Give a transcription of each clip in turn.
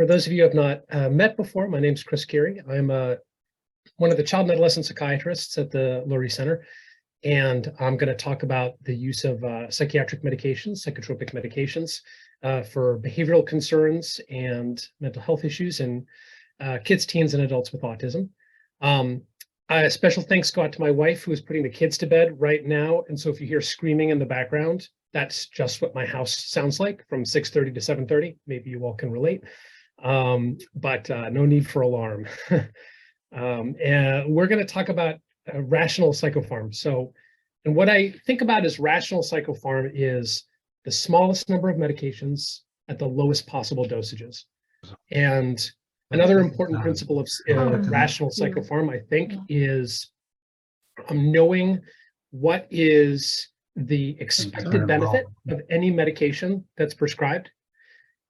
For those of you who have not met before, my name is Keary. I'm one of the child and adolescent psychiatrists at the Lurie Center, and I'm going to talk about the use of psychiatric medications, psychotropic medications, for behavioral concerns and mental health issues in kids, teens, and adults with autism. A special thanks go out to my wife, who is putting the kids to bed right now, and so if you hear screaming in the background, that's just what my house sounds like from 6:30 to 7:30. Maybe you all can relate. But no need for alarm. And we're going to talk about rational psychopharm. So, and what I think about as rational psychopharm is the smallest number of medications at the lowest possible dosages. And another important principle of rational psychopharm, I think, is knowing what is the expected benefit of any medication that's prescribed,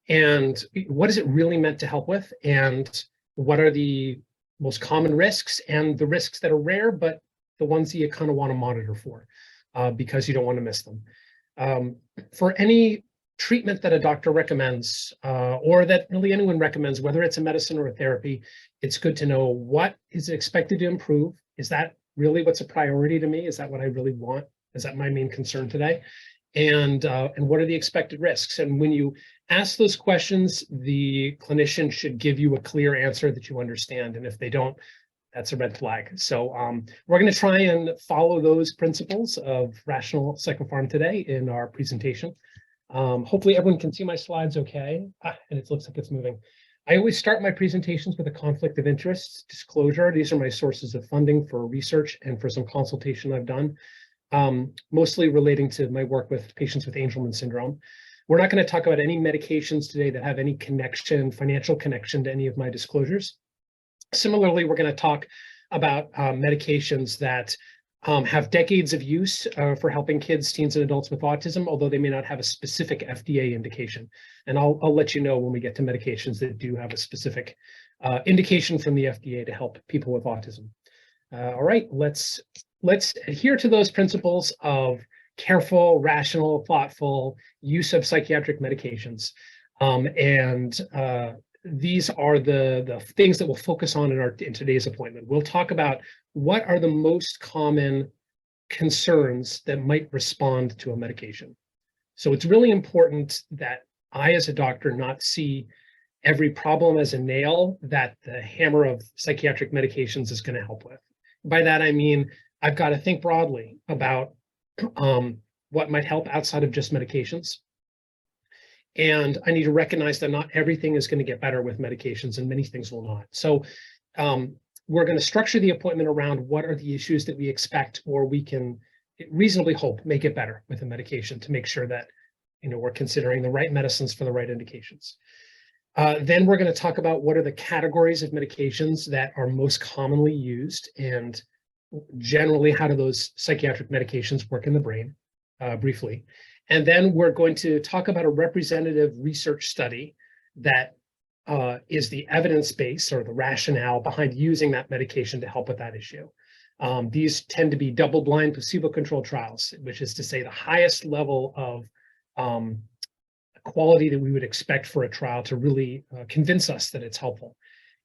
and what is it really meant to help with, and what are the most common risks and the risks that are rare, but the ones that you kind of want to monitor for because you don't want to miss them. For any treatment that a doctor recommends or that really anyone recommends, whether it's a medicine or a therapy, it's good to know what is expected to improve. Is that really what's a priority to me? Is that what I really want? Is that my main concern today? And what are the expected risks? And when you ask those questions, the clinician should give you a clear answer that you understand. And if they don't, that's a red flag. So we're going to try and follow those principles of rational psychopharm today in our presentation. Hopefully everyone can see my slides okay. And it looks like it's moving. I always start my presentations with a conflict of interest disclosure. These are my sources of funding for research and for some consultation I've done. Mostly relating to my work with patients with Angelman syndrome. We're not going to talk about any medications today that have any connection, financial connection to any of my disclosures. Similarly, we're going to talk about medications that have decades of use for helping kids, teens, and adults with autism, although they may not have a specific FDA indication. And I'll let you know when we get to medications that do have a specific indication from the FDA to help people with autism. All right, let's adhere to those principles of careful, rational, thoughtful use of psychiatric medications. These are the things that we'll focus on in today's appointment. We'll talk about what are the most common concerns that might respond to a medication. So it's really important that I, as a doctor, not see every problem as a nail that the hammer of psychiatric medications is going to help with. By that, I mean, I've got to think broadly about what might help outside of just medications. And I need to recognize that not everything is going to get better with medications, and many things will not. So we're going to structure the appointment around what are the issues that we expect or we can reasonably hope may get better with a medication to make sure that we're considering the right medicines for the right indications. Then we're going to talk about what are the categories of medications that are most commonly used, and generally how do those psychiatric medications work in the brain, briefly. And then we're going to talk about a representative research study that is the evidence base or the rationale behind using that medication to help with that issue. These tend to be double-blind placebo-controlled trials, which is to say the highest level of quality that we would expect for a trial to really convince us that it's helpful.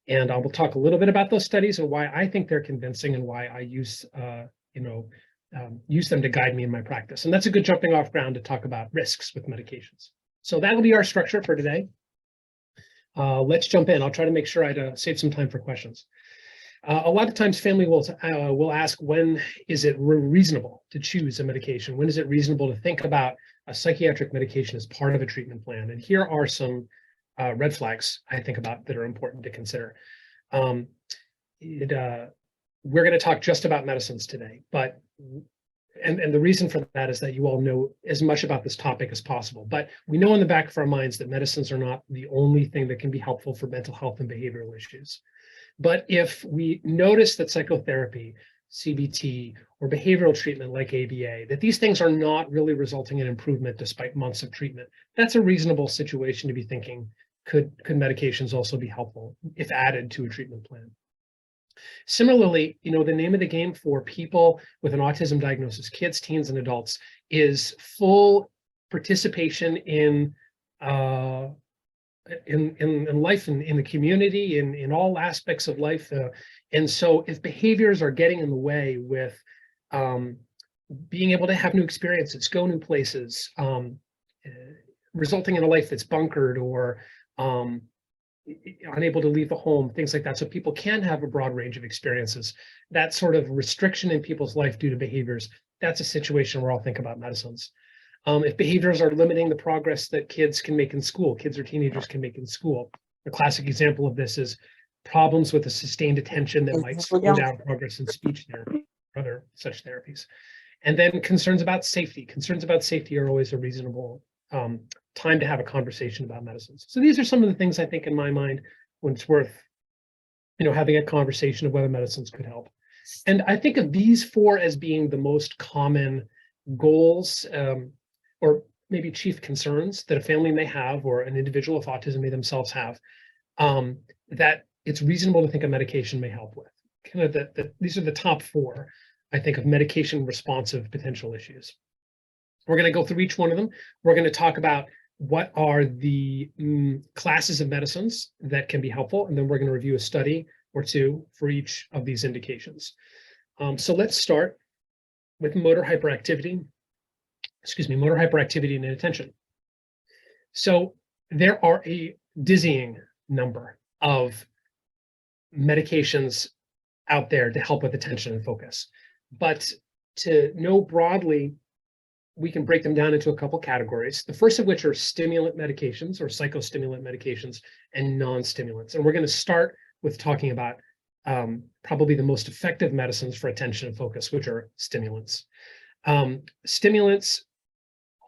And I will talk a little bit about those studies and why I think they're convincing and why I use them to guide me in my practice. And that's a good jumping off ground to talk about risks with medications. So that'll be our structure for today. Let's jump in. I'll try to make sure I save some time for questions. A lot of times family will ask, when is it reasonable to choose a medication? When is it reasonable to think about a psychiatric medication as part of a treatment plan? And here are some red flags I think about that are important to consider. We're going to talk just about medicines today, but and the reason for that is that you all know as much about this topic as possible. But we know in the back of our minds that medicines are not the only thing that can be helpful for mental health and behavioral issues. But if we notice that psychotherapy, CBT, or behavioral treatment like ABA, that these things are not really resulting in improvement despite months of treatment, that's a reasonable situation to be thinking, could medications also be helpful if added to a treatment plan? Similarly, the name of the game for people with an autism diagnosis, kids, teens, and adults, is full participation in in life, in the community, in all aspects of life. And so if behaviors are getting in the way with being able to have new experiences, go new places, resulting in a life that's bunkered or unable to leave the home, things like that. So people can have a broad range of experiences. That sort of restriction in people's life due to behaviors, that's a situation where I'll think about medicines. If behaviors are limiting the progress that kids can make in school, kids or teenagers can make in school. A classic example of this is problems with a sustained attention that might slow down progress in speech therapy, or other such therapies. And then concerns about safety. Concerns about safety are always a reasonable time to have a conversation about medicines. So these are some of the things I think in my mind when it's worth, having a conversation of whether medicines could help. And I think of these four as being the most common goals or maybe chief concerns that a family may have or an individual with autism may themselves have that it's reasonable to think a medication may help with. Kind of these are the top four, I think, of medication responsive potential issues. We're going to go through each one of them. We're going to talk about what are the classes of medicines that can be helpful, and then we're going to review a study or two for each of these indications. So let's start with motor hyperactivity and inattention. So there are a dizzying number of medications out there to help with attention and focus. But to know broadly, we can break them down into a couple categories. The first of which are stimulant medications or psychostimulant medications and non-stimulants. And we're going to start with talking about probably the most effective medicines for attention and focus, which are stimulants. Stimulants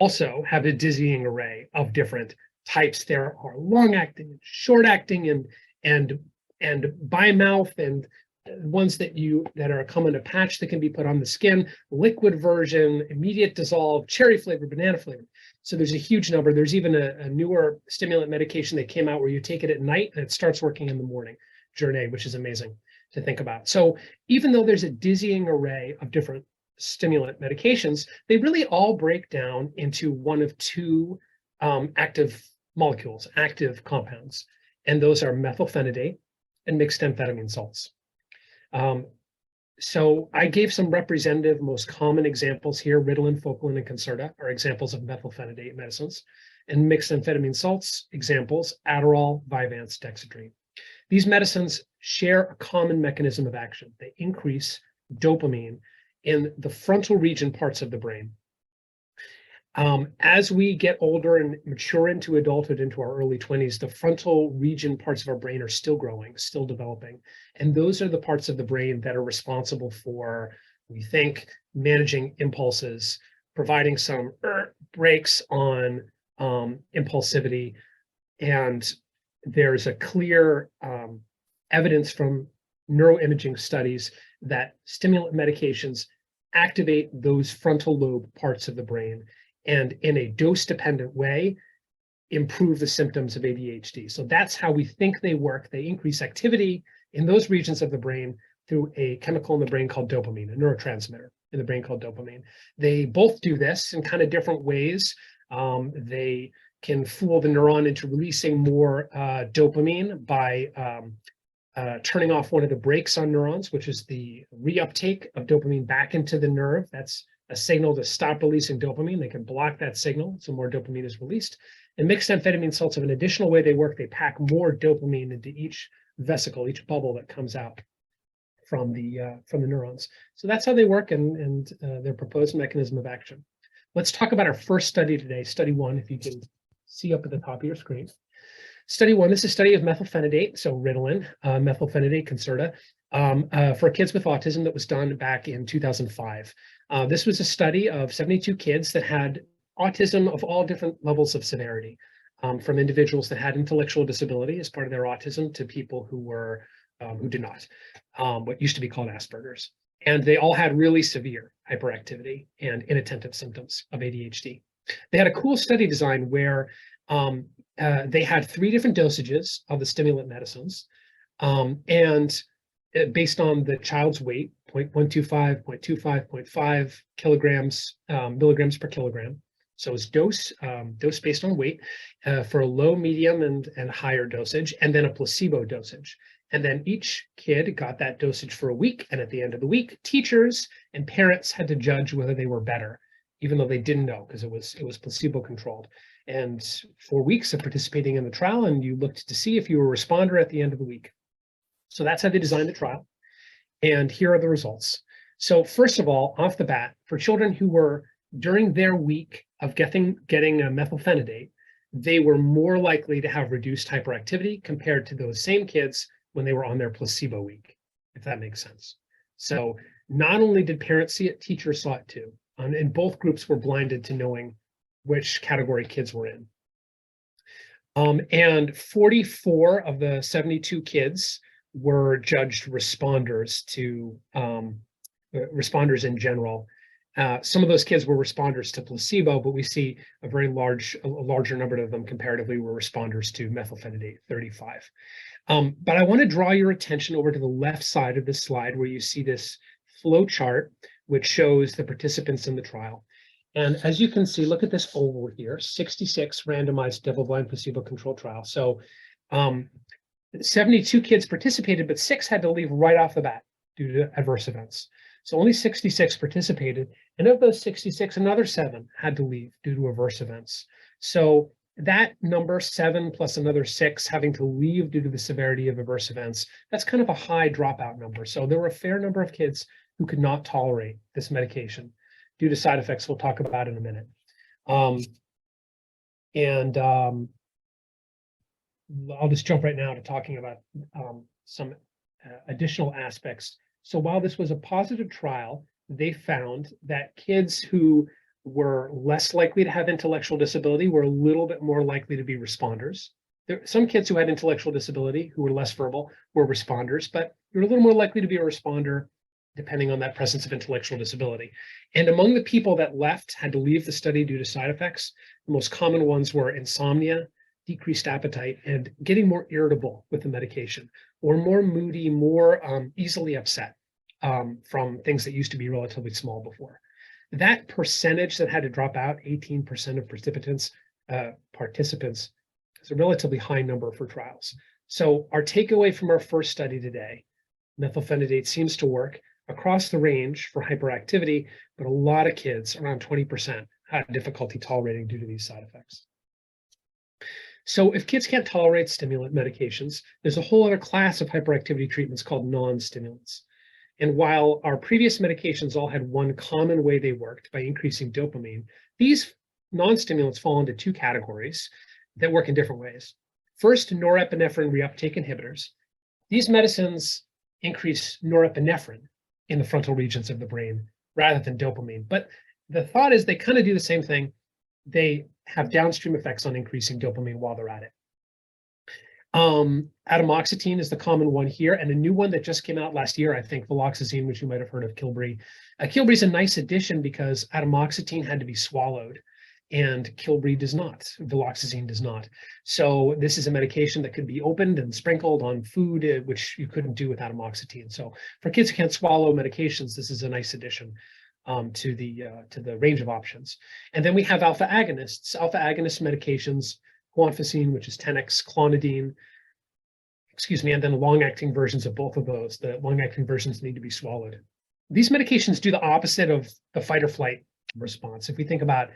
also have a dizzying array of different types. There are long-acting, short-acting, and by mouth, and ones that are come in a patch that can be put on the skin, liquid version, immediate dissolve, cherry flavored, banana flavored. So there's a huge number. There's even a newer stimulant medication that came out where you take it at night and it starts working in the morning, Journey, which is amazing to think about. So even though there's a dizzying array of different stimulant medications, they really all break down into one of two active molecules, active compounds, and those are methylphenidate and mixed amphetamine salts. So I gave some representative, most common examples here. Ritalin, Focalin, and Concerta are examples of methylphenidate medicines, and mixed amphetamine salts examples, Adderall, Vyvanse, Dexedrine. These medicines share a common mechanism of action. They increase dopamine in the frontal region parts of the brain. As we get older and mature into adulthood, into our early 20s, the frontal region parts of our brain are still growing, still developing. And those are the parts of the brain that are responsible for, we think, managing impulses, providing some brakes on impulsivity. And there's a clear evidence from neuroimaging studies that stimulant medications activate those frontal lobe parts of the brain and in a dose-dependent way, improve the symptoms of ADHD. So that's how we think they work. They increase activity in those regions of the brain through a chemical in the brain called dopamine, a neurotransmitter in the brain called dopamine. They both do this in kind of different ways. They can fool the neuron into releasing more dopamine by turning off one of the brakes on neurons, which is the reuptake of dopamine back into the nerve. That's a signal to stop releasing dopamine. They can block that signal, so more dopamine is released. And mixed amphetamine salts have an additional way they work. They pack more dopamine into each vesicle, each bubble that comes out from the neurons. So that's how they work and their proposed mechanism of action. Let's talk about our first study today, study one, if you can see up at the top of your screen. Study one, this is a study of methylphenidate, so Ritalin, methylphenidate, Concerta, for kids with autism that was done back in 2005. This was a study of 72 kids that had autism of all different levels of severity, from individuals that had intellectual disability as part of their autism to people who did not, what used to be called Asperger's. And they all had really severe hyperactivity and inattentive symptoms of ADHD. They had a cool study design where they had 3 different dosages of the stimulant medicines, and based on the child's weight, 0.125, 0.25, 0.5 kilograms, milligrams per kilogram. So it's dose based on weight for a low, medium, and higher dosage, and then a placebo dosage. And then each kid got that dosage for a week. And at the end of the week, teachers and parents had to judge whether they were better, even though they didn't know because it was placebo controlled. And 4 weeks of participating in the trial, and you looked to see if you were a responder at the end of the week. So that's how they designed the trial. And here are the results. So first of all, off the bat, for children who were during their week of getting a methylphenidate, they were more likely to have reduced hyperactivity compared to those same kids when they were on their placebo week, if that makes sense. So not only did parents see it, teachers saw it too. And both groups were blinded to knowing which category kids were in. And 44 of the 72 kids were judged responders to responders in general. Some of those kids were responders to placebo, but we see a larger number of them comparatively were responders to methylphenidate, 35. But I want to draw your attention over to the left side of this slide where you see this flow chart, which shows the participants in the trial. And as you can see, look at this oval here, 66 randomized double-blind placebo-controlled trial. So 72 kids participated, but 6 had to leave right off the bat due to adverse events. So only 66 participated, and of those 66, another 7 had to leave due to adverse events. So that number 7 plus another 6 having to leave due to the severity of adverse events, that's kind of a high dropout number. So there were a fair number of kids who could not tolerate this medication due to side effects we'll talk about in a minute. I'll just jump right now to talking about some additional aspects. So while this was a positive trial, they found that kids who were less likely to have intellectual disability were a little bit more likely to be responders. Some kids who had intellectual disability, who were less verbal, were responders, but you're a little more likely to be a responder depending on that presence of intellectual disability. And among the people that left, had to leave the study due to side effects, the most common ones were insomnia, decreased appetite, and getting more irritable with the medication, or more moody, more easily upset from things that used to be relatively small before. That percentage that had to drop out, 18% of participants, is a relatively high number for trials. So our takeaway from our first study today, methylphenidate seems to work across the range for hyperactivity, but a lot of kids, around 20%, had difficulty tolerating due to these side effects. So if kids can't tolerate stimulant medications, there's a whole other class of hyperactivity treatments called non-stimulants. And while our previous medications all had one common way they worked by increasing dopamine, these non-stimulants fall into 2 categories that work in different ways. First, norepinephrine reuptake inhibitors. These medicines increase norepinephrine in the frontal regions of the brain rather than dopamine. But the thought is they kind of do the same thing. They have downstream effects on increasing dopamine while they're at it. Atomoxetine is the common one here, and a new one that just came out last year, I think, viloxazine, which you might have heard of, Keary. Keary is a nice addition because atomoxetine had to be swallowed, and Keary does not. Viloxazine does not. So this is a medication that could be opened and sprinkled on food, which you couldn't do with atomoxetine. So for kids who can't swallow medications, this is a nice addition to the range of options. And then we have alpha agonists. Alpha agonist medications, guanfacine, which is 10x, clonidine, and then long-acting versions of both of those. The long-acting versions need to be swallowed. These medications do the opposite of the fight or flight response. If we think about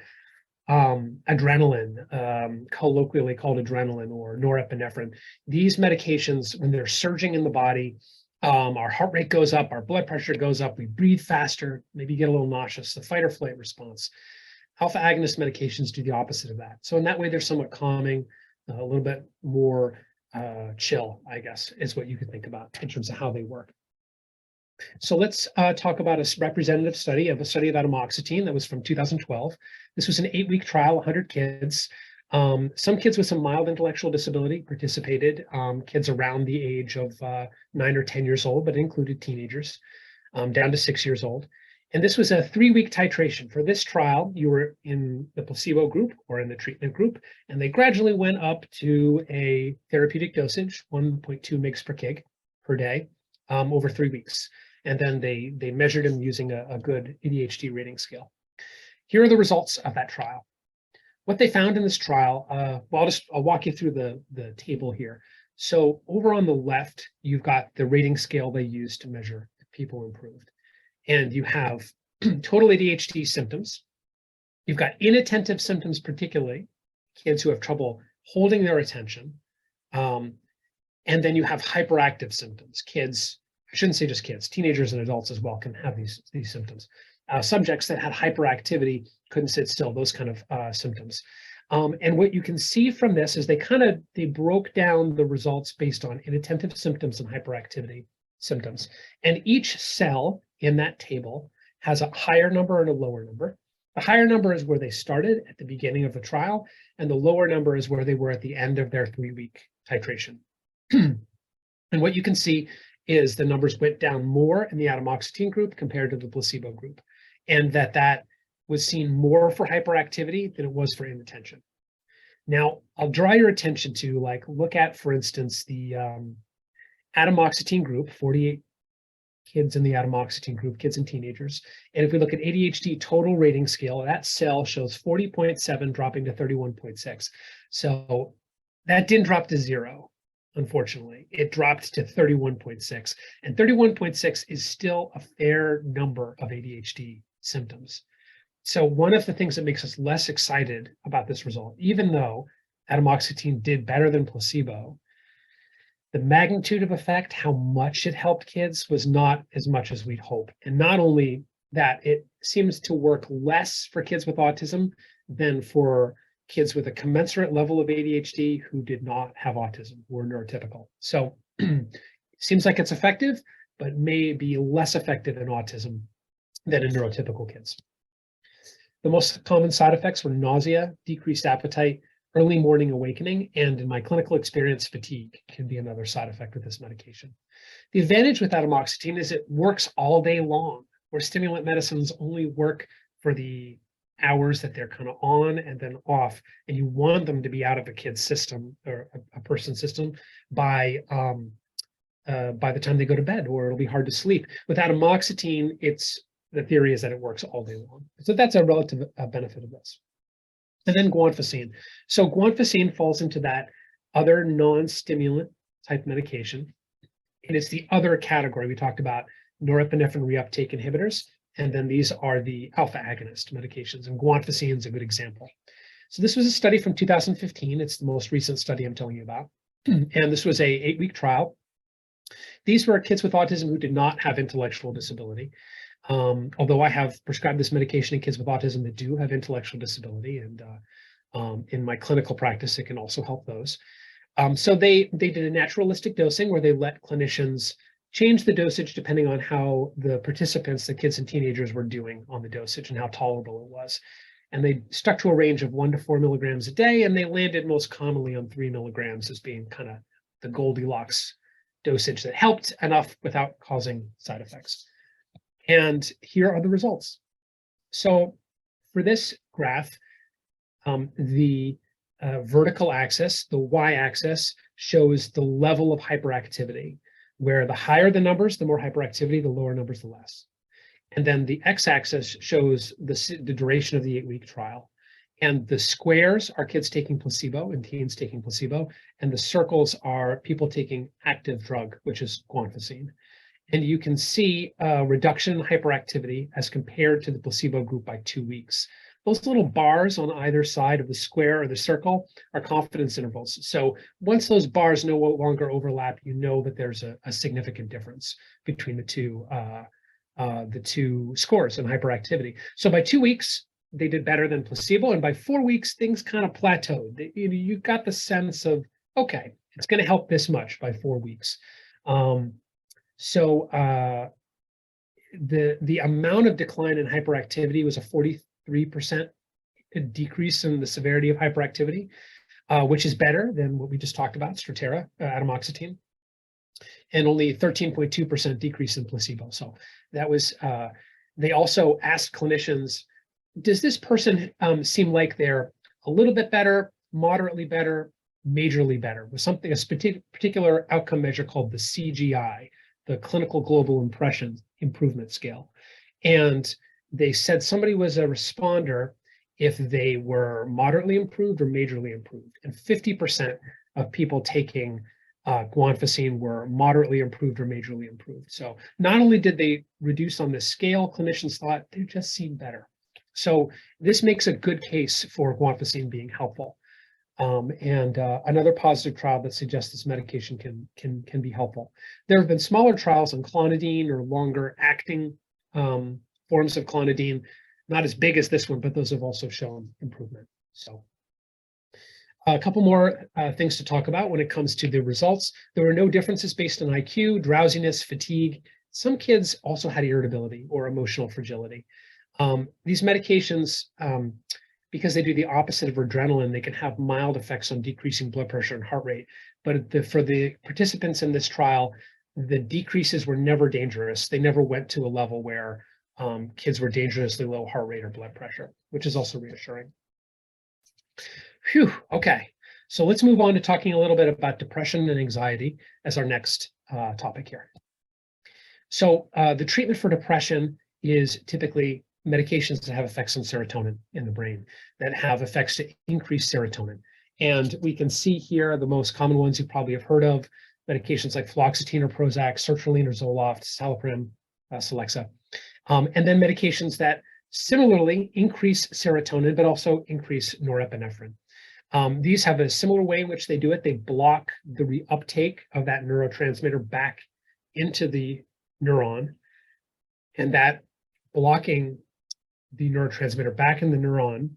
adrenaline, colloquially called adrenaline, or norepinephrine, these medications, when they're surging in the body, our heart rate goes up, our blood pressure goes up, we breathe faster, maybe get a little nauseous, the fight or flight response. Alpha agonist medications do the opposite of that. So in that way, they're somewhat calming, a little bit more chill, I guess, is what you could think about in terms of how they work. So let's talk about a representative study of atomoxetine that was from 2012. This was an 8-week trial, 100 kids. Some kids with some mild intellectual disability participated, kids around the age of 9 or 10 years old, but it included teenagers down to 6 years old. And this was a 3-week titration. For this trial, you were in the placebo group or in the treatment group, and they gradually went up to a therapeutic dosage, 1.2 mg per kg per day, over 3 weeks. And then they measured them using a good ADHD rating scale. Here are the results of that trial. what they found in this trial, well, I'll walk you through the table here. So over on the left, you've got the rating scale they used to measure if people improved. And you have total ADHD symptoms. You've got inattentive symptoms, particularly kids who have trouble holding their attention. And then you have hyperactive symptoms. Kids, I shouldn't say just kids, teenagers and adults as well can have these symptoms. Subjects that had hyperactivity, couldn't sit still, those kind of symptoms. And what you can see from this is they broke down the results based on inattentive symptoms and hyperactivity symptoms. And each cell in that table has a higher number and a lower number. The higher number is where they started at the beginning of the trial, and the lower number is where they were at the end of their 3-week titration. And what you can see is the numbers went down more in the atomoxetine group compared to the placebo group, and that was seen more for hyperactivity than it was for inattention. Now, I'll draw your attention to, look at, for instance, the atomoxetine group, 48 kids in the atomoxetine group, kids and teenagers. And if we look at ADHD total rating scale, that cell shows 40.7 dropping to 31.6. So that didn't drop to 0, unfortunately. It dropped to 31.6. And 31.6 is still a fair number of ADHD symptoms. So one of the things that makes us less excited about this result, even though atomoxetine did better than placebo, the magnitude of effect, how much it helped kids, was not as much as we'd hope. And not only that, it seems to work less for kids with autism than for kids with a commensurate level of ADHD who did not have autism, who were neurotypical. So it seems like it's effective, but may be less effective in autism than in neurotypical kids. The most common side effects were nausea, decreased appetite, early morning awakening, and in my clinical experience, fatigue can be another side effect with this medication. The advantage with atomoxetine is it works all day long, where stimulant medicines only work for the hours that they're kind of on and then off, and you want them to be out of a kid's system or a person's system by the time they go to bed, or it'll be hard to sleep. With atomoxetine, the theory is that it works all day long. So that's a relative benefit of this. And then guanfacine. So guanfacine falls into that other non-stimulant type medication. And it's the other category. We talked about norepinephrine reuptake inhibitors, and then these are the alpha agonist medications, and guanfacine is a good example. So this was a study from 2015. It's the most recent study I'm telling you about. And this was a 8-week trial. These were kids with autism who did not have intellectual disability. Although I have prescribed this medication in kids with autism that do have intellectual disability, and in my clinical practice, it can also help those. So they did a naturalistic dosing where they let clinicians change the dosage depending on how the participants, the kids and teenagers, were doing on the dosage and how tolerable it was. And they stuck to a range of 1 to 4 milligrams a day, and they landed most commonly on 3 milligrams as being kind of the Goldilocks dosage that helped enough without causing side effects. And here are the results. So for this graph, the vertical axis, the y-axis, shows the level of hyperactivity, where the higher the numbers, the more hyperactivity, the lower numbers, the less. And then the x-axis shows the duration of the 8-week trial. And the squares are kids taking placebo and teens taking placebo. And the circles are people taking active drug, which is guanfacine. And you can see a reduction in hyperactivity as compared to the placebo group by 2 weeks. Those little bars on either side of the square or the circle are confidence intervals. So once those bars no longer overlap, you know that there's a significant difference between the two scores in hyperactivity. So by 2 weeks, they did better than placebo. And by 4 weeks, things kind of plateaued. You got the sense of, okay, it's going to help this much by 4 weeks. So the amount of decline in hyperactivity was a 43% decrease in the severity of hyperactivity, which is better than what we just talked about, Strattera, atomoxetine, and only 13.2% decrease in placebo. So that was, they also asked clinicians, does this person seem like they're a little bit better, moderately better, majorly better? With something, a particular outcome measure called the CGI, the Clinical Global Impression Improvement Scale. And they said somebody was a responder if they were moderately improved or majorly improved. And 50% of people taking guanfacine were moderately improved or majorly improved. So not only did they reduce on this scale, clinicians thought they just seemed better. So this makes a good case for guanfacine being helpful. Another positive trial that suggests this medication can be helpful. There have been smaller trials on clonidine or longer acting forms of clonidine, not as big as this one, but those have also shown improvement. So a couple more things to talk about when it comes to the results. There were no differences based on IQ, drowsiness, fatigue. Some kids also had irritability or emotional fragility. These medications, because they do the opposite of adrenaline, they can have mild effects on decreasing blood pressure and heart rate. But for the participants in this trial, the decreases were never dangerous. They never went to a level where kids were dangerously low heart rate or blood pressure, which is also reassuring. Phew, okay. So let's move on to talking a little bit about depression and anxiety as our next topic here. So the treatment for depression is typically medications that have effects on serotonin in the brain, that have effects to increase serotonin. And we can see here the most common ones you probably have heard of, medications like fluoxetine or Prozac, sertraline or Zoloft, citalopram, Celexa. And then medications that similarly increase serotonin, but also increase norepinephrine. These have a similar way in which they do it. They block the reuptake of that neurotransmitter back into the neuron, and that blocking the neurotransmitter back in the neuron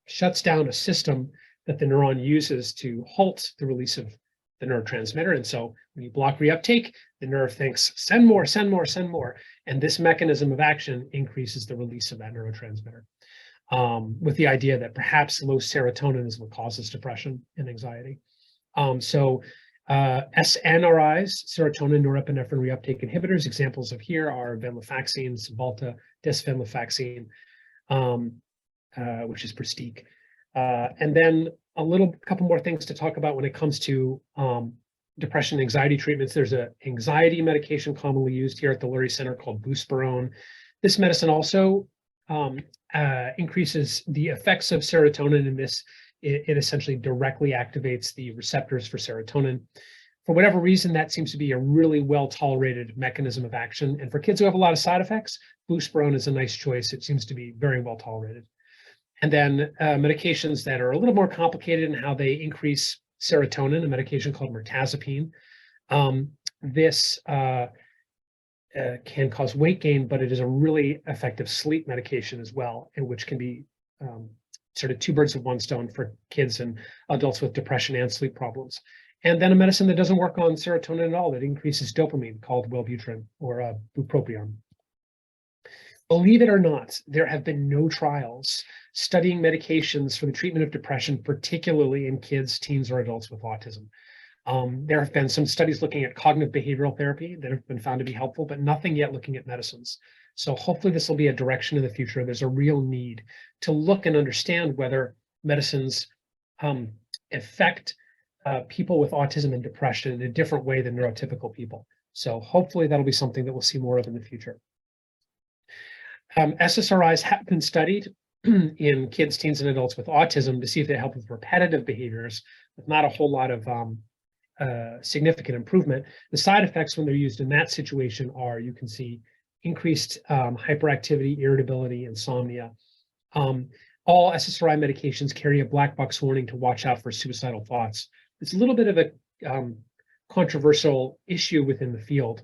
shuts down a system that the neuron uses to halt the release of the neurotransmitter. And so when you block reuptake, the nerve thinks, send more, send more, send more. And this mechanism of action increases the release of that neurotransmitter, with the idea that perhaps low serotonin is what causes depression and anxiety. SNRIs, serotonin norepinephrine reuptake inhibitors, examples of here are venlafaxine, Cymbalta, desvenlafaxine, which is Pristiq. And then a couple more things to talk about when it comes to depression and anxiety treatments. There's an anxiety medication commonly used here at the Lurie Center called buspirone. This medicine also increases the effects of serotonin in this. It essentially directly activates the receptors for serotonin. For whatever reason, that seems to be a really well-tolerated mechanism of action. And for kids who have a lot of side effects, buspirone is a nice choice. It seems to be very well tolerated. And then medications that are a little more complicated in how they increase serotonin, a medication called mirtazapine. This can cause weight gain, but it is a really effective sleep medication as well, and which can be sort of two birds with one stone for kids and adults with depression and sleep problems. And then a medicine that doesn't work on serotonin at all, that increases dopamine, called Wellbutrin or bupropion. Believe it or not, there have been no trials studying medications for the treatment of depression, particularly in kids, teens, or adults with autism. There have been some studies looking at cognitive behavioral therapy that have been found to be helpful, but nothing yet looking at medicines. So hopefully this will be a direction in the future. There's a real need to look and understand whether medicines affect people with autism and depression in a different way than neurotypical people. So hopefully that'll be something that we'll see more of in the future. SSRIs have been studied in kids, teens, and adults with autism to see if they help with repetitive behaviors, with not a whole lot of significant improvement. The side effects when they're used in that situation are, you can see, increased hyperactivity, irritability, insomnia. All SSRI medications carry a black box warning to watch out for suicidal thoughts. It's a little bit of a controversial issue within the field,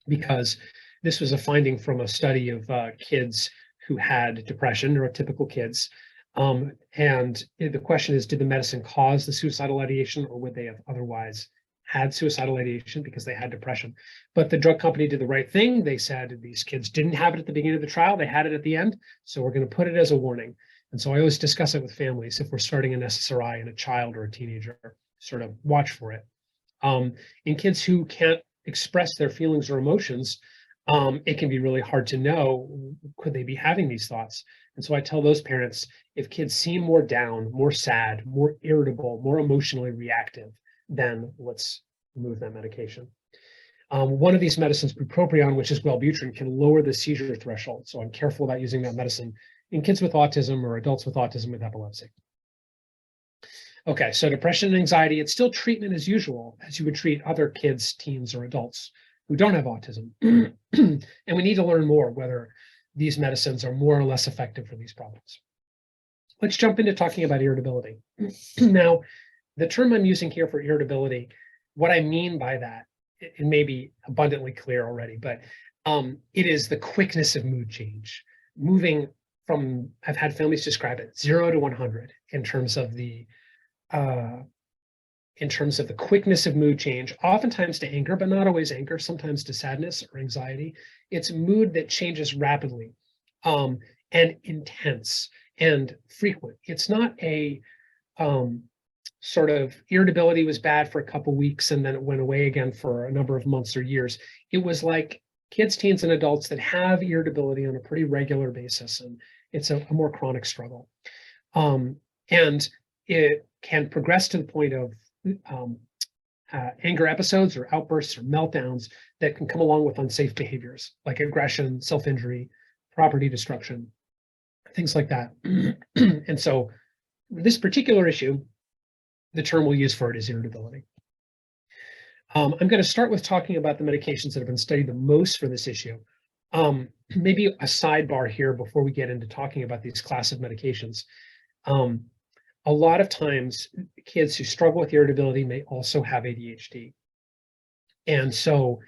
because this was a finding from a study of kids who had depression, neurotypical kids. And the question is, did the medicine cause the suicidal ideation, or would they have otherwise had suicidal ideation because they had depression? But the drug company did the right thing. They said these kids didn't have it at the beginning of the trial, they had it at the end, so we're going to put it as a warning. And so I always discuss it with families. If we're starting an SSRI in a child or a teenager, sort of watch for it. In kids who can't express their feelings or emotions, it can be really hard to know, could they be having these thoughts? And so I tell those parents, if kids seem more down, more sad, more irritable, more emotionally reactive, then let's remove that medication. One of these medicines, bupropion, which is Wellbutrin, can lower the seizure threshold. So I'm careful about using that medicine in kids with autism or adults with autism with epilepsy. Okay, so depression and anxiety, it's still treatment as usual, as you would treat other kids, teens, or adults who don't have autism. And we need to learn more whether these medicines are more or less effective for these problems. Let's jump into talking about irritability. Now, the term I'm using here for irritability, what I mean by that, it may be abundantly clear already, but it is the quickness of mood change, moving from, I've had families describe it, 0 to 100 in terms of the quickness of mood change, oftentimes to anger, but not always anger, sometimes to sadness or anxiety. It's mood that changes rapidly and intense and frequent. It's not a sort of irritability was bad for a couple weeks and then it went away again for a number of months or years. It was like kids, teens, and adults that have irritability on a pretty regular basis, and it's a more chronic struggle. And it can progress to the point of anger episodes or outbursts or meltdowns that can come along with unsafe behaviors like aggression, self-injury, property destruction, things like that. And so this particular issue, the term we'll use for it is irritability. I'm going to start with talking about the medications that have been studied the most for this issue. Maybe a sidebar here before we get into talking about these class of medications. A lot of times, kids who struggle with irritability may also have ADHD. And so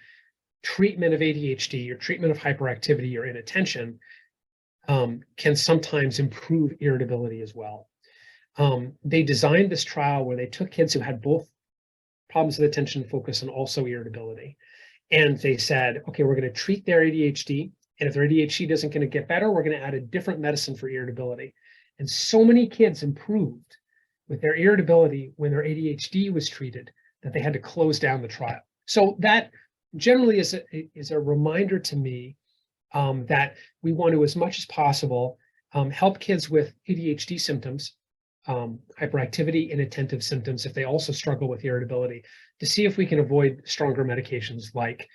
treatment of ADHD or treatment of hyperactivity or inattention can sometimes improve irritability as well. They designed this trial where they took kids who had both problems with attention and focus and also irritability. And they said, okay, we're going to treat their ADHD. And if their ADHD isn't going to get better, we're going to add a different medicine for irritability. And so many kids improved with their irritability when their ADHD was treated that they had to close down the trial. So that generally is a reminder to me that we want to, as much as possible, help kids with ADHD symptoms, hyperactivity, inattentive symptoms, if they also struggle with irritability, to see if we can avoid stronger medications like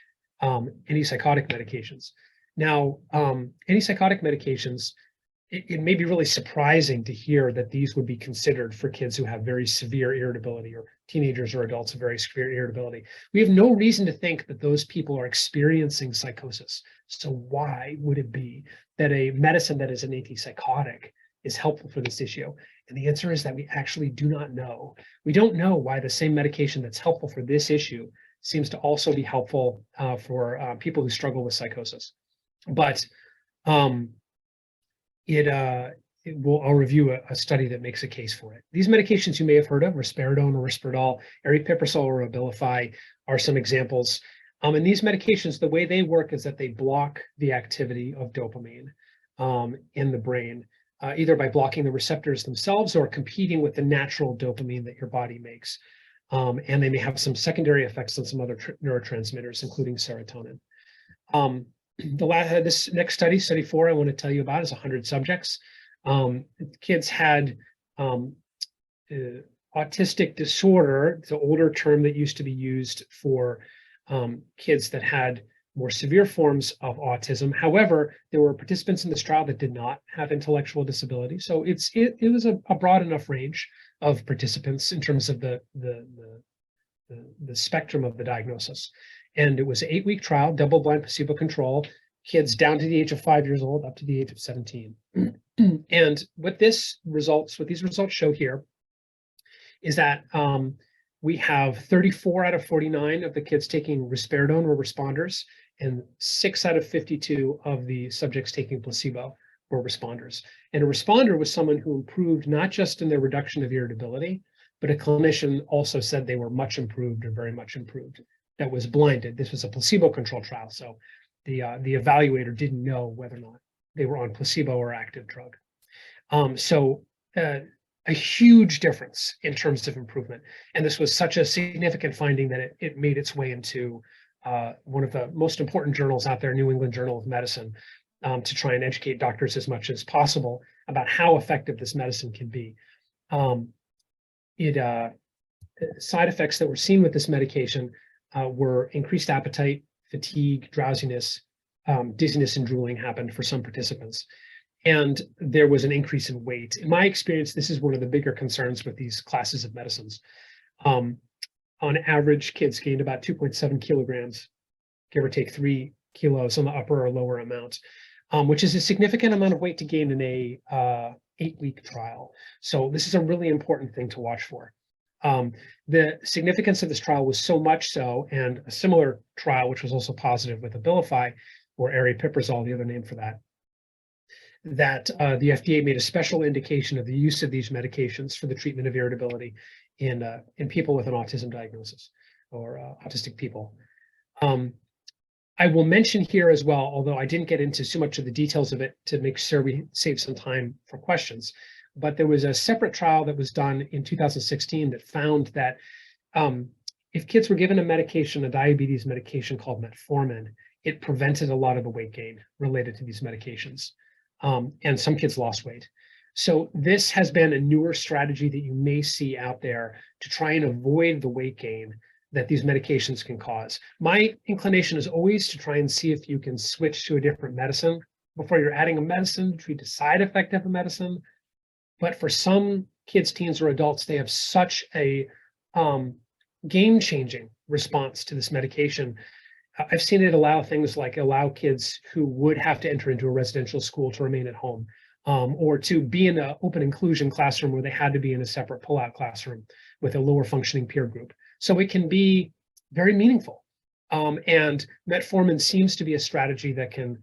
antipsychotic medications. Now, antipsychotic medications, it may be really surprising to hear that these would be considered for kids who have very severe irritability or teenagers or adults with very severe irritability. We have no reason to think that those people are experiencing psychosis. So why would it be that a medicine that is an antipsychotic is helpful for this issue? And the answer is that we actually do not know. We don't know why the same medication that's helpful for this issue seems to also be helpful for people who struggle with psychosis. But I'll review a study that makes a case for it. These medications you may have heard of, risperidone or Risperdal, aripiprazole or Abilify, are some examples. And these medications, the way they work is that they block the activity of dopamine in the brain, either by blocking the receptors themselves or competing with the natural dopamine that your body makes. And they may have some secondary effects on some other neurotransmitters, including serotonin. This next study, study 4, I want to tell you about is 100 subjects. Kids had autistic disorder, it's an older term that used to be used for kids that had more severe forms of autism. However, there were participants in this trial that did not have intellectual disability. So it was a broad enough range of participants in terms of the spectrum of the diagnosis. And it was an 8-week trial, double-blind, placebo-controlled, kids down to the age of 5 years old, up to the age of 17. And what these results show here is that we have 34 out of 49 of the kids taking risperidone were responders, and 6 out of 52 of the subjects taking placebo were responders. And a responder was someone who improved not just in their reduction of irritability, but a clinician also said they were much improved or very much improved. That was blinded. This was a placebo-controlled trial, so the evaluator didn't know whether or not they were on placebo or active drug. A huge difference in terms of improvement. And this was such a significant finding that it made its way into one of the most important journals out there, New England Journal of Medicine, to try and educate doctors as much as possible about how effective this medicine can be. Side effects that were seen with this medication were increased appetite, fatigue, drowsiness, dizziness, and drooling happened for some participants. and there was an increase in weight. In my experience, this is one of the bigger concerns with these classes of medicines. On average, kids gained about 2.7 kilograms, give or take 3 kilos on the upper or lower amount, which is a significant amount of weight to gain in a 8-week trial. So this is a really important thing to watch for. The significance of this trial was so much so, and a similar trial, which was also positive with Abilify, or aripiprazole, the other name for that, that the FDA made a special indication of the use of these medications for the treatment of irritability in people with an autism diagnosis or autistic people. I will mention here as well, although I didn't get into so much of the details of it to make sure we save some time for questions, but there was a separate trial that was done in 2016 that found that if kids were given a medication, a diabetes medication called metformin, it prevented a lot of the weight gain related to these medications. And some kids lost weight. So this has been a newer strategy that you may see out there to try and avoid the weight gain that these medications can cause. My inclination is always to try and see if you can switch to a different medicine before you're adding a medicine to treat the side effect of a medicine. But for some kids, teens, or adults, they have such a game-changing response to this medication. I've seen it allow things like allow kids who would have to enter into a residential school to remain at home, or to be in an open inclusion classroom where they had to be in a separate pull-out classroom with a lower functioning peer group. So it can be very meaningful. And metformin seems to be a strategy that can,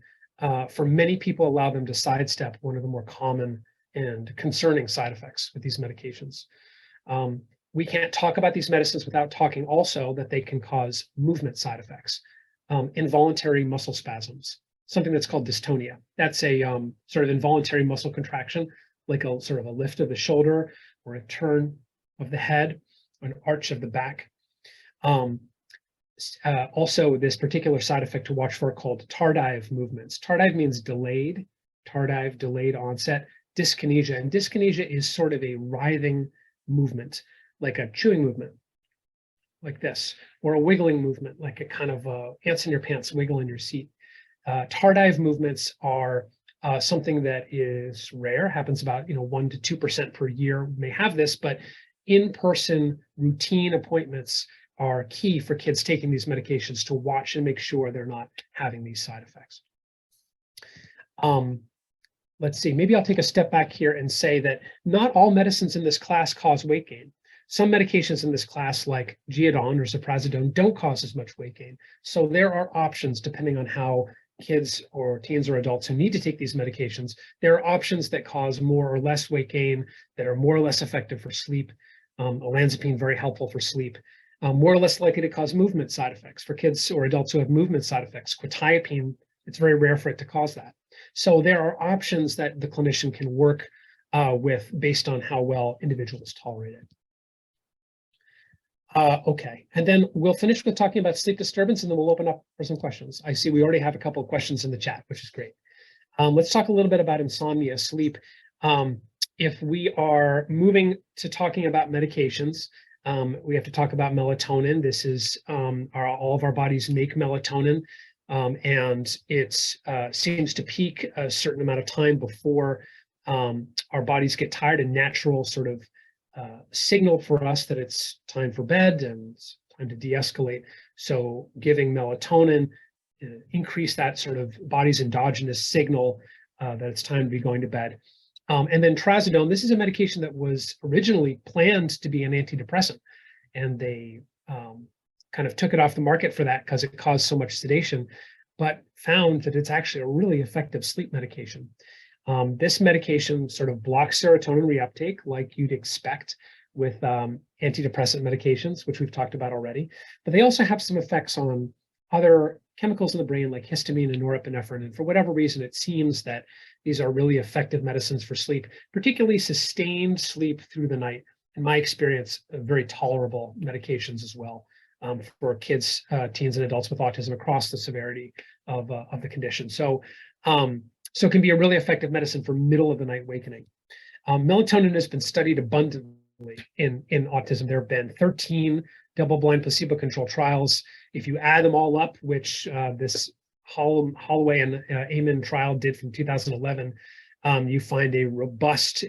for many people, allow them to sidestep one of the more common and concerning side effects with these medications. We can't talk about these medicines without talking also that they can cause movement side effects. Involuntary muscle spasms, something that's called dystonia. That's a sort of involuntary muscle contraction, like a sort of a lift of the shoulder or a turn of the head, an arch of the back. Also, this particular side effect to watch for called tardive movements. Tardive means delayed, tardive, delayed onset, dyskinesia. And dyskinesia is sort of a writhing movement, like a chewing movement, like this, or a wiggling movement, like a kind of ants in your pants wiggle in your seat. Tardive movements are something that is rare, happens about 1 to 2% per year may have this, but in-person routine appointments are key for kids taking these medications to watch and make sure they're not having these side effects. Let's see, maybe I'll take a step back here and say that not all medicines in this class cause weight gain. Some medications in this class, like Geodon or Ziprasidone, don't cause as much weight gain. So there are options depending on how kids or teens or adults who need to take these medications. There are options that cause more or less weight gain, that are more or less effective for sleep. Olanzapine, very helpful for sleep. More or less likely to cause movement side effects. For kids or adults who have movement side effects, quetiapine, it's very rare for it to cause that. So there are options that the clinician can work with based on how well individuals tolerate it. Okay, and then we'll finish with talking about sleep disturbance, and then we'll open up for some questions. I see we already have a couple of questions in the chat, which is great. Let's talk a little bit about insomnia, sleep. If we are moving to talking about medications, we have to talk about melatonin. This is all of our bodies make melatonin, and it seems to peak a certain amount of time before our bodies get tired, a natural sort of signal for us that it's time for bed and it's time to de-escalate. So giving melatonin increase that sort of body's endogenous signal that it's time to be going to bed. And then trazodone, this is a medication that was originally planned to be an antidepressant, and they kind of took it off the market for that because it caused so much sedation, but found that it's actually a really effective sleep medication. This medication sort of blocks serotonin reuptake like you'd expect with antidepressant medications, which we've talked about already, but they also have some effects on other chemicals in the brain like histamine and norepinephrine. And for whatever reason, it seems that these are really effective medicines for sleep, particularly sustained sleep through the night. In my experience, very tolerable medications as well for kids, teens, and adults with autism across the severity of the condition. So it can be a really effective medicine for middle of the night wakening. Melatonin has been studied abundantly in autism. There have been 13 double-blind placebo-controlled trials. If you add them all up, which this Holloway and Amen trial did from 2011, you find a robust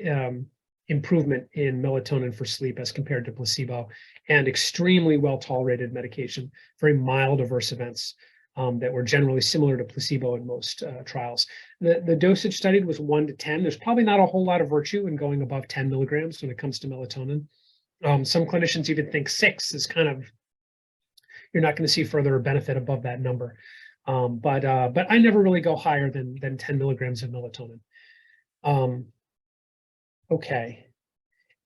improvement in melatonin for sleep as compared to placebo, and extremely well-tolerated medication, very mild adverse events that were generally similar to placebo in most trials. The dosage studied was 1 to 10. There's probably not a whole lot of virtue in going above 10 milligrams when it comes to melatonin. Some clinicians even think 6 is kind of, you're not going to see further benefit above that number. But I never really go higher than 10 milligrams of melatonin. Okay.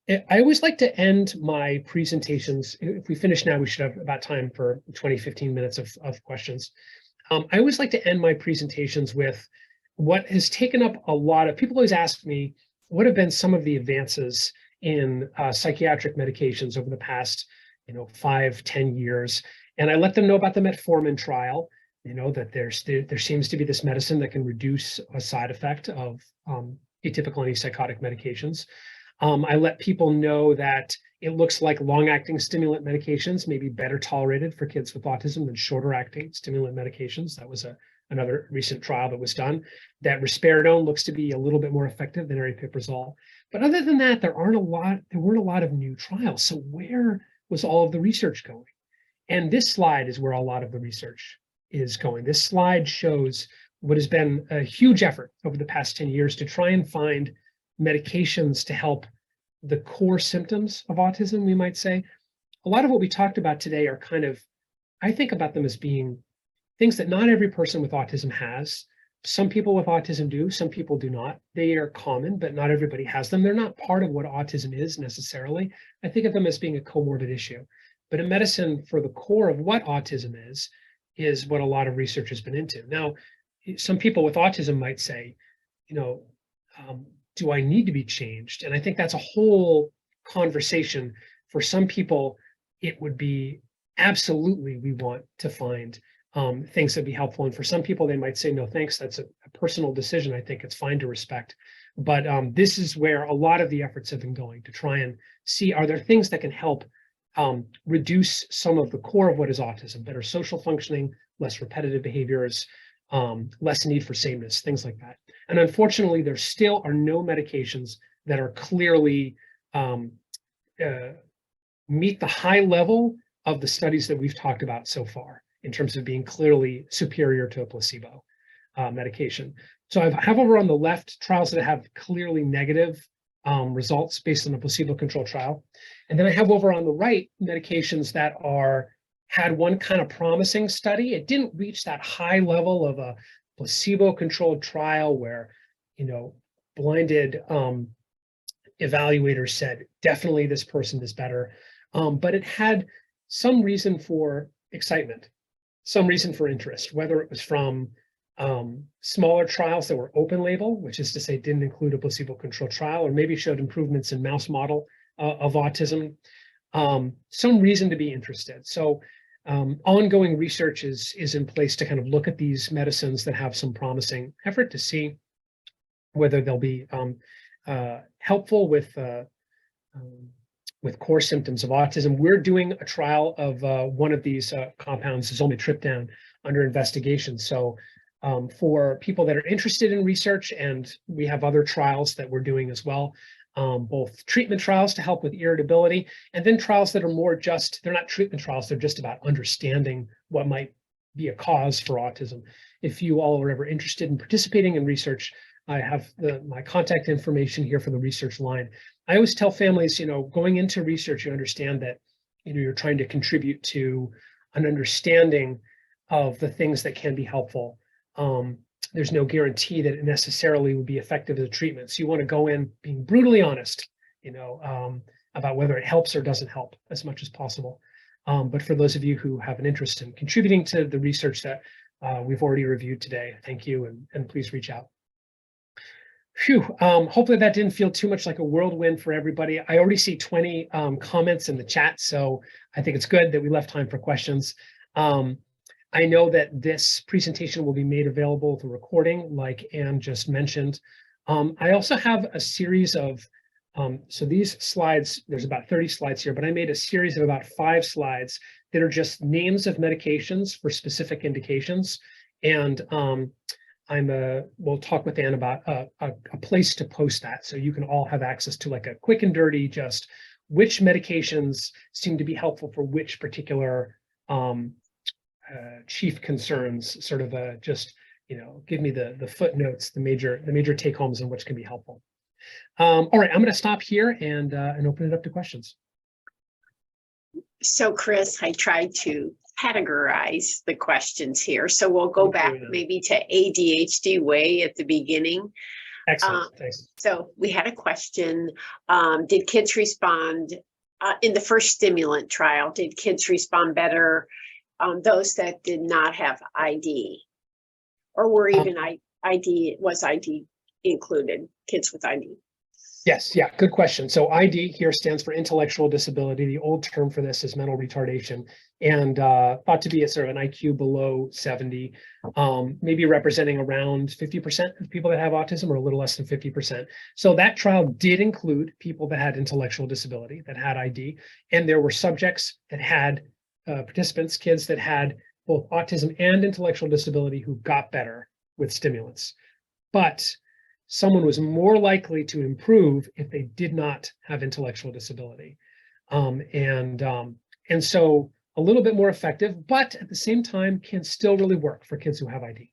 I always like to end my presentations. If we finish now, we should have about time for 20, 15 minutes of questions. I always like to end my presentations with what has taken up a lot of, people always ask me, what have been some of the advances in psychiatric medications over the past, 5, 10 years? And I let them know about the metformin trial, that there seems to be this medicine that can reduce a side effect of atypical antipsychotic medications. I let people know that it looks like long-acting stimulant medications may be better tolerated for kids with autism than shorter-acting stimulant medications. That was another recent trial that was done. That risperidone looks to be a little bit more effective than aripiprazole. But other than that, there weren't a lot of new trials. So where was all of the research going? And this slide is where a lot of the research is going. This slide shows what has been a huge effort over the past 10 years to try and find medications to help the core symptoms of autism, we might say. A lot of what we talked about today are kind of, I think about them as being things that not every person with autism has. Some people with autism do, some people do not. They are common, but not everybody has them. They're not part of what autism is necessarily. I think of them as being a comorbid issue. But a medicine for the core of what autism is what a lot of research has been into. Now, some people with autism might say, do I need to be changed? And I think that's a whole conversation. For some people, it would be absolutely, we want to find things that be helpful. And for some people, they might say, no, thanks. That's a personal decision. I think it's fine to respect. But this is where a lot of the efforts have been going, to try and see, are there things that can help reduce some of the core of what is autism, better social functioning, less repetitive behaviors, less need for sameness, things like that. And unfortunately, there still are no medications that are clearly meet the high level of the studies that we've talked about so far in terms of being clearly superior to a placebo medication. So I have over on the left trials that have clearly negative results based on a placebo-controlled trial. And then I have over on the right medications that had one kind of promising study. It didn't reach that high level of a placebo-controlled trial where, blinded evaluators said, definitely this person is better. But it had some reason for excitement, some reason for interest, whether it was from smaller trials that were open label, which is to say didn't include a placebo-controlled trial, or maybe showed improvements in mouse model of autism, some reason to be interested. So ongoing research is in place to kind of look at these medicines that have some promising effort to see whether they'll be helpful with core symptoms of autism. We're doing a trial of one of these compounds, zolmitriptan, under investigation. So for people that are interested in research, and we have other trials that we're doing as well, both treatment trials to help with irritability, and then trials that are more they're not treatment trials, they're just about understanding what might be a cause for autism. If you all are ever interested in participating in research, I have my contact information here for the research line. I always tell families, going into research, you understand that, you're trying to contribute to an understanding of the things that can be helpful. There's no guarantee that it necessarily would be effective as a treatment. So you want to go in being brutally honest, about whether it helps or doesn't help as much as possible. But for those of you who have an interest in contributing to the research that we've already reviewed today, thank you, and please reach out. Phew, hopefully that didn't feel too much like a whirlwind for everybody. I already see 20 comments in the chat, so I think it's good that we left time for questions. I know that this presentation will be made available with a recording, like Anne just mentioned. I also have a series of, so these slides, there's about 30 slides here, but I made a series of about 5 slides that are just names of medications for specific indications. And we'll talk with Ann about a place to post that, so you can all have access to like a quick and dirty, just which medications seem to be helpful for which particular chief concerns, sort of just, give me the footnotes, the major take homes, and which can be helpful. All right, I'm going to stop here and open it up to questions. So Chris, I tried to categorize the questions here. So we'll go back maybe to ADHD way at the beginning. Excellent, thanks. So we had a question, did kids respond in the first stimulant trial, did kids respond better those that did not have ID? Or were even ID included, kids with ID? Yes, yeah, good question. So ID here stands for intellectual disability. The old term for this is mental retardation, and thought to be a sort of an IQ below 70, maybe representing around 50% of people that have autism, or a little less than 50%. So that trial did include people that had intellectual disability, that had ID, and there were subjects that had participants, kids that had both autism and intellectual disability who got better with stimulants. But someone was more likely to improve if they did not have intellectual disability. And so a little bit more effective, but at the same time can still really work for kids who have ID.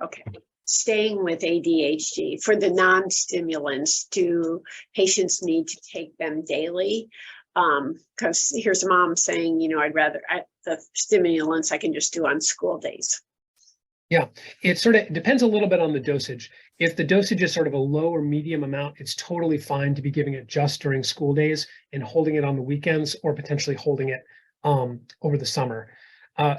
Okay. Staying with ADHD, for the non-stimulants, do patients need to take them daily? Because here's a mom saying, I'd rather the stimulants I can just do on school days. Yeah, it sort of depends a little bit on the dosage. If the dosage is sort of a low or medium amount, it's totally fine to be giving it just during school days and holding it on the weekends, or potentially holding it over the summer.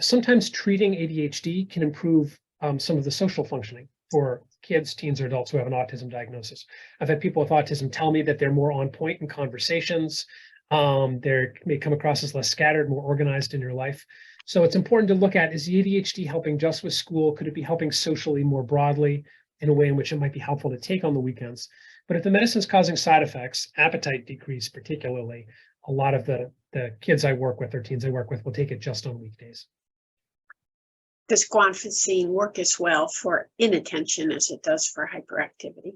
Sometimes treating ADHD can improve some of the social functioning for kids, teens, or adults who have an autism diagnosis. I've had people with autism tell me that they're more on point in conversations. They may come across as less scattered, more organized in your life. So it's important to look at, is the ADHD helping just with school? Could it be helping socially more broadly in a way in which it might be helpful to take on the weekends? But if the medicine's causing side effects, appetite decrease particularly, a lot of the kids I work with or teens I work with will take it just on weekdays. Does guanfacine work as well for inattention as it does for hyperactivity?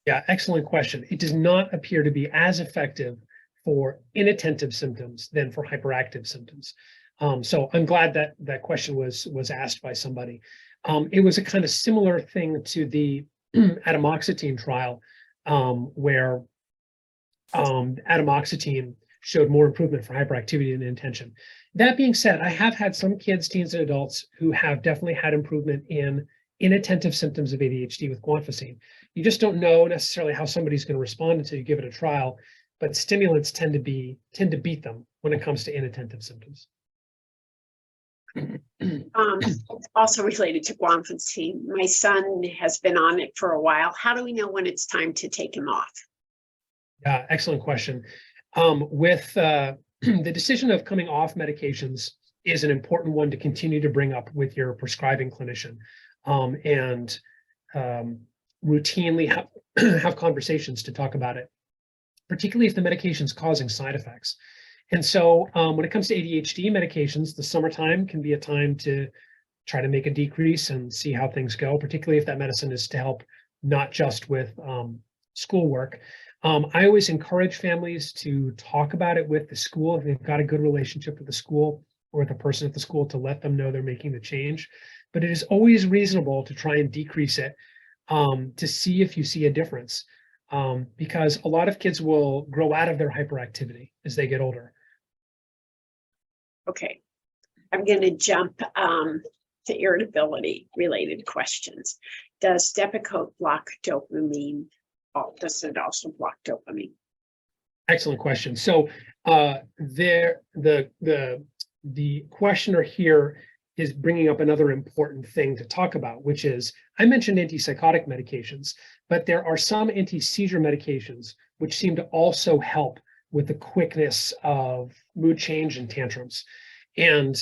Yeah, excellent question. It does not appear to be as effective for inattentive symptoms than for hyperactive symptoms. So I'm glad that that question was asked by somebody. It was a kind of similar thing to the atomoxetine trial, where atomoxetine showed more improvement for hyperactivity and inattention. That being said, I have had some kids, teens, and adults who have definitely had improvement in inattentive symptoms of ADHD with guanfacine. You just don't know necessarily how somebody's going to respond until you give it a trial, but stimulants tend to beat them when it comes to inattentive symptoms. Also related to guanfacine, my son has been on it for a while. How do we know when it's time to take him off? Yeah, excellent question. With the decision of coming off medications is an important one to continue to bring up with your prescribing clinician, and routinely have conversations to talk about it, particularly if the medication is causing side effects. And so when it comes to ADHD medications, the summertime can be a time to try to make a decrease and see how things go, particularly if that medicine is to help not just with schoolwork. I always encourage families to talk about it with the school if they've got a good relationship with the school or with a person at the school, to let them know they're making the change. But it is always reasonable to try and decrease it to see if you see a difference, because a lot of kids will grow out of their hyperactivity as they get older. Okay, I'm going to jump to irritability related questions. Does Depakote block dopamine? Does it also block dopamine? Excellent question. So the questioner here is bringing up another important thing to talk about, which is, I mentioned antipsychotic medications, but there are some anti-seizure medications which seem to also help with the quickness of mood change and tantrums. And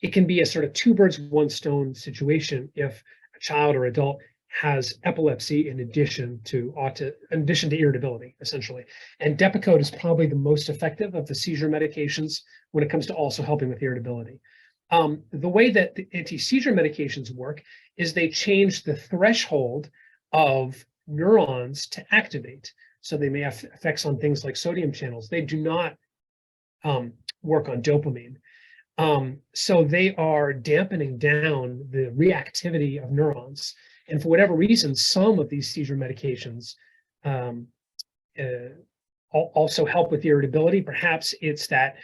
it can be a sort of two birds, one stone situation if a child or adult has epilepsy in addition to irritability, essentially. And Depakote is probably the most effective of the seizure medications when it comes to also helping with irritability. The way that the anti-seizure medications work is they change the threshold of neurons to activate. So they may have effects on things like sodium channels. They do not work on dopamine. So they are dampening down the reactivity of neurons. And for whatever reason, some of these seizure medications also help with irritability. Perhaps it's that,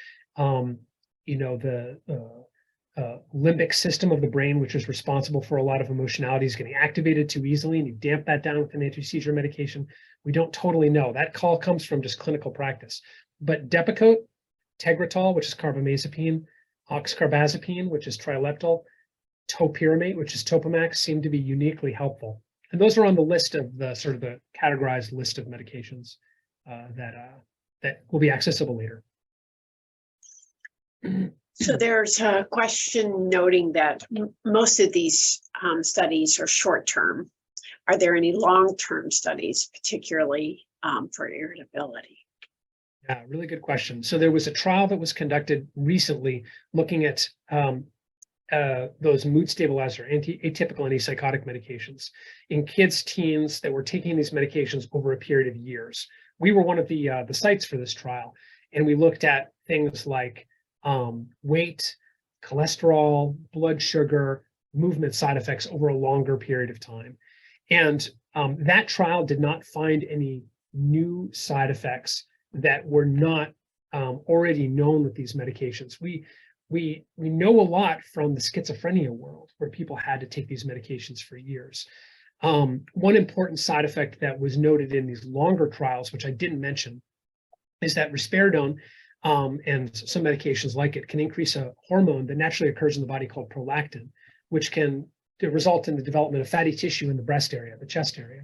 the limbic system of the brain, which is responsible for a lot of emotionality, is getting activated too easily, and you damp that down with an anti-seizure medication. We don't totally know. That call comes from just clinical practice. But Depakote, Tegretol, which is carbamazepine, oxcarbazepine, which is trileptal, topiramate, which is Topamax, seem to be uniquely helpful. And those are on the list of the sort of the categorized list of medications that will be accessible later. So there's a question noting that most of these studies are short-term. Are there any long-term studies, particularly for irritability? Yeah, really good question. So there was a trial that was conducted recently looking at those mood stabilizer, atypical antipsychotic medications in kids, teens that were taking these medications over a period of years. We were one of the sites for this trial, and we looked at things like weight, cholesterol, blood sugar, movement side effects over a longer period of time. And that trial did not find any new side effects that were not already known with these medications. We know a lot from the schizophrenia world, where people had to take these medications for years. One important side effect that was noted in these longer trials, which I didn't mention, is that risperidone and some medications like it can increase a hormone that naturally occurs in the body called prolactin, which can result in the development of fatty tissue in the breast area, the chest area,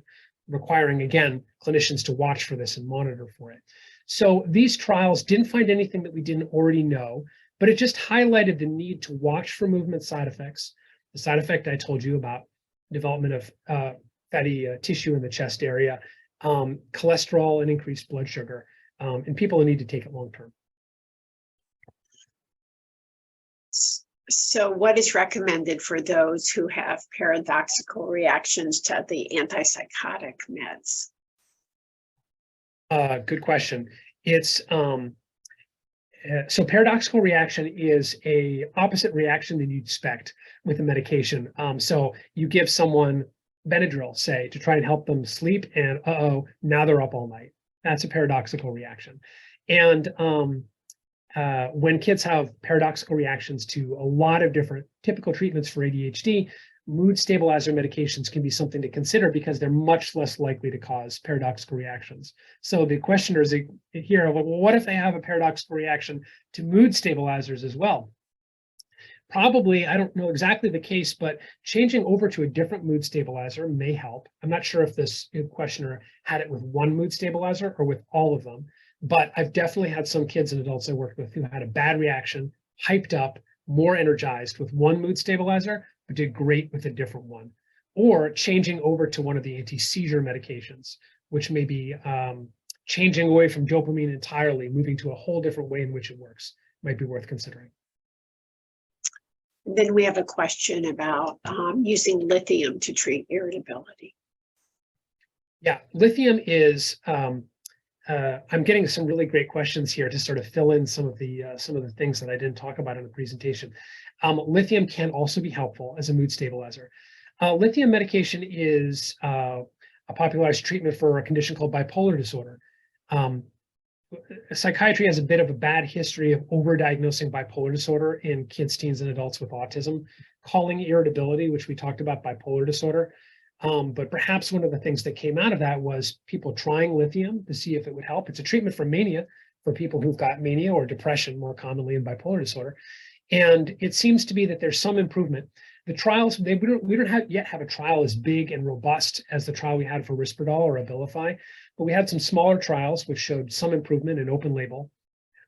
requiring, again, clinicians to watch for this and monitor for it. So these trials didn't find anything that we didn't already know, but it just highlighted the need to watch for movement side effects. The side effect I told you about, development of fatty tissue in the chest area, cholesterol and increased blood sugar, and people who need to take it long term. So what is recommended for those who have paradoxical reactions to the antipsychotic meds? Good question. It's so paradoxical reaction is a opposite reaction than you'd expect with a medication. So you give someone Benadryl, say, to try and help them sleep, and now they're up all night. That's a paradoxical reaction. And when kids have paradoxical reactions to a lot of different typical treatments for ADHD, mood stabilizer medications can be something to consider because they're much less likely to cause paradoxical reactions. So the questioners here, well, what if they have a paradoxical reaction to mood stabilizers as well? Probably, I don't know exactly the case, but changing over to a different mood stabilizer may help. I'm not sure if this questioner had it with one mood stabilizer or with all of them, but I've definitely had some kids and adults I worked with who had a bad reaction, hyped up, more energized with one mood stabilizer, but did great with a different one. Or changing over to one of the anti-seizure medications, which may be changing away from dopamine entirely, moving to a whole different way in which it works, might be worth considering. Then we have a question about using lithium to treat irritability. Yeah, lithium is, I'm getting some really great questions here to sort of fill in some of the things that I didn't talk about in the presentation. Lithium can also be helpful as a mood stabilizer. Lithium medication is a popularized treatment for a condition called bipolar disorder. Psychiatry has a bit of a bad history of overdiagnosing bipolar disorder in kids, teens, and adults with autism, calling irritability, which we talked about, bipolar disorder. But perhaps one of the things that came out of that was people trying lithium to see if it would help. It's a treatment for mania, for people who've got mania or depression, more commonly in bipolar disorder. And it seems to be that there's some improvement. The trials, we don't yet have a trial as big and robust as the trial we had for Risperdal or Abilify, but we had some smaller trials which showed some improvement in open label.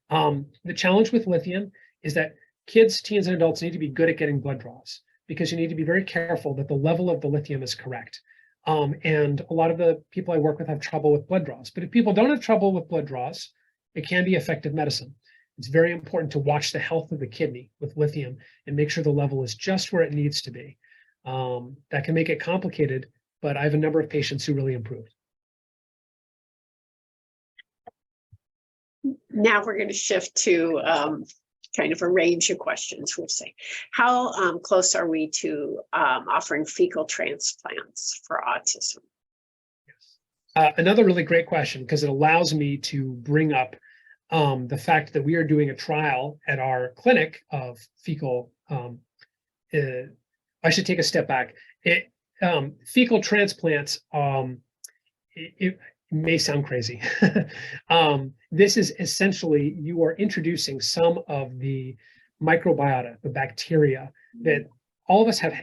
The challenge with lithium is that kids, teens, and adults need to be good at getting blood draws, because you need to be very careful that the level of the lithium is correct. And a lot of the people I work with have trouble with blood draws. But if people don't have trouble with blood draws, it can be effective medicine. It's very important to watch the health of the kidney with lithium and make sure the level is just where it needs to be. That can make it complicated, but I have a number of patients who really improved. Now we're going to shift to kind of a range of questions. We'll say, how close are we to offering fecal transplants for autism? Another really great question, because it allows me to bring up the fact that we are doing a trial at our clinic of fecal. I should take a step back. Fecal transplants, it may sound crazy. This is essentially, you are introducing some of the microbiota, the bacteria, that all of us have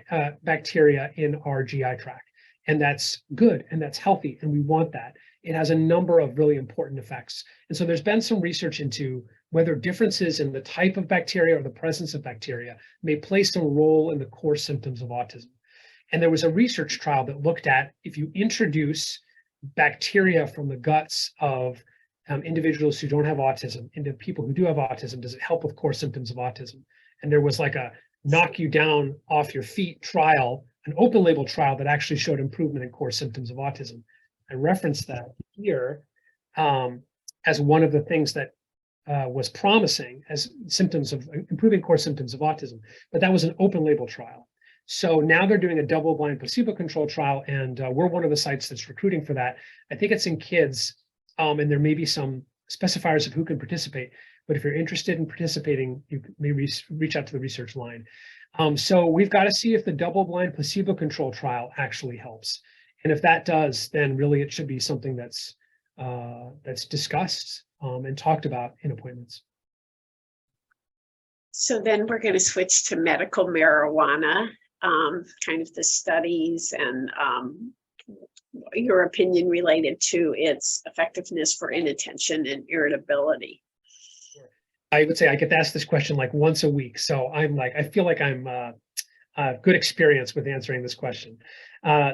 bacteria in our GI tract, and that's good and that's healthy, and we want that. It has a number of really important effects. And so there's been some research into whether differences in the type of bacteria or the presence of bacteria may play some role in the core symptoms of autism. And there was a research trial that looked at, if you introduce bacteria from the guts of individuals who don't have autism into people who do have autism, does it help with core symptoms of autism? And there was like a knock you down off your feet trial, an open label trial that actually showed improvement in core symptoms of autism. I referenced that here as one of the things that was promising as symptoms of improving core symptoms of autism, but that was an open label trial. So now they're doing a double-blind placebo-controlled trial, and we're one of the sites that's recruiting for that. I think it's in kids, and there may be some specifiers of who can participate, but if you're interested in participating, you may reach out to the research line. So we've got to see if the double-blind placebo-controlled trial actually helps. And if that does, then really it should be something that's discussed and talked about in appointments. So then we're going to switch to medical marijuana, kind of the studies and your opinion related to its effectiveness for inattention and irritability. I would say I get asked this question like once a week. So I feel like I'm good experience with answering this question.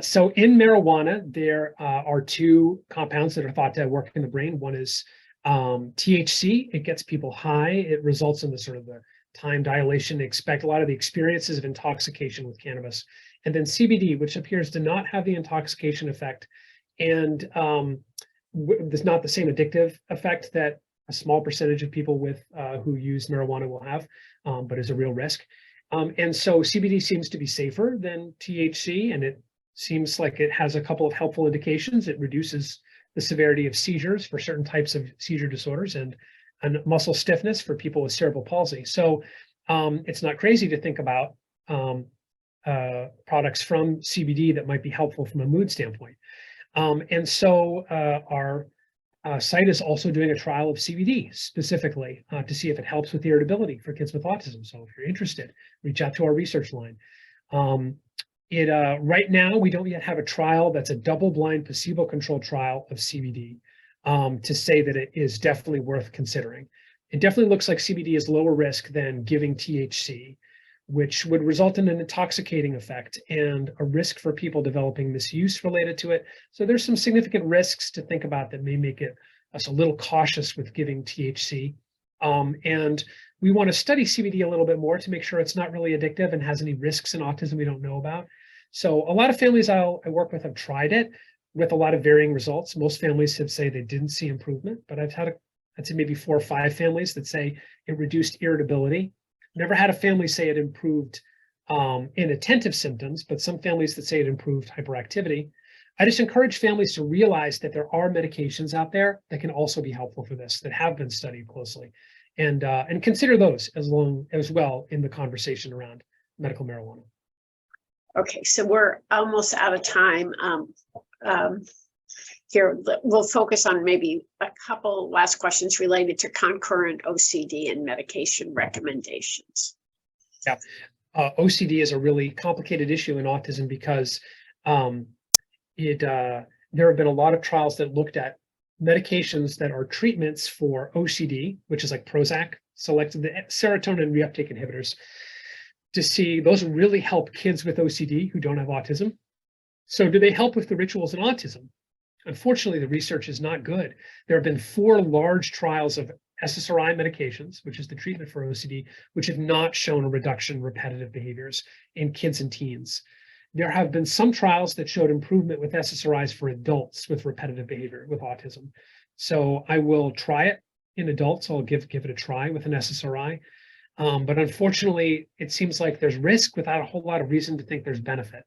So in marijuana, there are two compounds that are thought to work in the brain. One is THC. It gets people high. It results in the sort of the time dilation to expect a lot of the experiences of intoxication with cannabis. And then CBD, which appears to not have the intoxication effect, and there's not the same addictive effect that a small percentage of people with who use marijuana will have, but is a real risk. And so CBD seems to be safer than THC, and it seems like it has a couple of helpful indications. It reduces the severity of seizures for certain types of seizure disorders and muscle stiffness for people with cerebral palsy. So it's not crazy to think about products from CBD that might be helpful from a mood standpoint. And so our site is also doing a trial of CBD specifically to see if it helps with irritability for kids with autism. So if you're interested, reach out to our research line. Right now, we don't yet have a trial that's a double-blind placebo-controlled trial of CBD to say that it is definitely worth considering. It definitely looks like CBD is lower risk than giving THC, which would result in an intoxicating effect and a risk for people developing misuse related to it. So there's some significant risks to think about that may make us a little cautious with giving THC. And we want to study CBD a little bit more to make sure it's not really addictive and has any risks in autism we don't know about. So a lot of families I work with have tried it with a lot of varying results. Most families have said they didn't see improvement, but I've had I'd say maybe 4 or 5 families that say it reduced irritability. Never had a family say it improved inattentive symptoms, but some families that say it improved hyperactivity. I just encourage families to realize that there are medications out there that can also be helpful for this, that have been studied closely, and consider those as well in the conversation around medical marijuana. Okay, so we're almost out of time. Here, we'll focus on maybe a couple last questions related to concurrent OCD and medication recommendations. Yeah, OCD is a really complicated issue in autism because there have been a lot of trials that looked at medications that are treatments for OCD, which is like Prozac, selected the serotonin reuptake inhibitors, to see those really help kids with OCD who don't have autism. So do they help with the rituals in autism? Unfortunately, the research is not good. There have been 4 large trials of SSRI medications, which is the treatment for OCD, which have not shown a reduction in repetitive behaviors in kids and teens. There have been some trials that showed improvement with SSRIs for adults with repetitive behavior with autism. So I will try it in adults. I'll give it a try with an SSRI. But unfortunately, it seems like there's risk without a whole lot of reason to think there's benefit.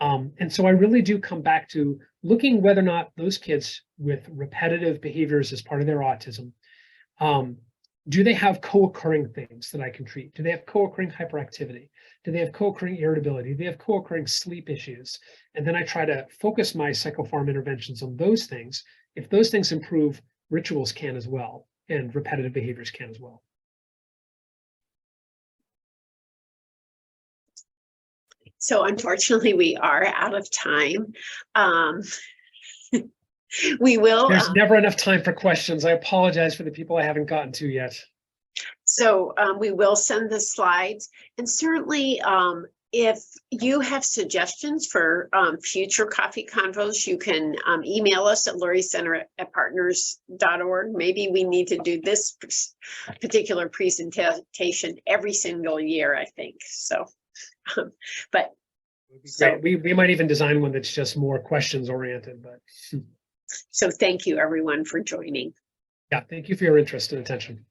And so I really do come back to looking whether or not those kids with repetitive behaviors as part of their autism, do they have co-occurring things that I can treat? Do they have co-occurring hyperactivity? Do they have co-occurring irritability? Do they have co-occurring sleep issues? And then I try to focus my psychopharm interventions on those things. If those things improve, rituals can as well, and repetitive behaviors can as well. So unfortunately, we are out of time. We will. There's never enough time for questions. I apologize for the people I haven't gotten to yet. So we will send the slides, and certainly if you have suggestions for future coffee convos, you can email us at luriecenter@partners.org. Maybe we need to do this particular presentation every single year, I think. So, but so we might even design one that's just more questions oriented. But so thank you everyone for joining. Yeah, thank you for your interest and attention.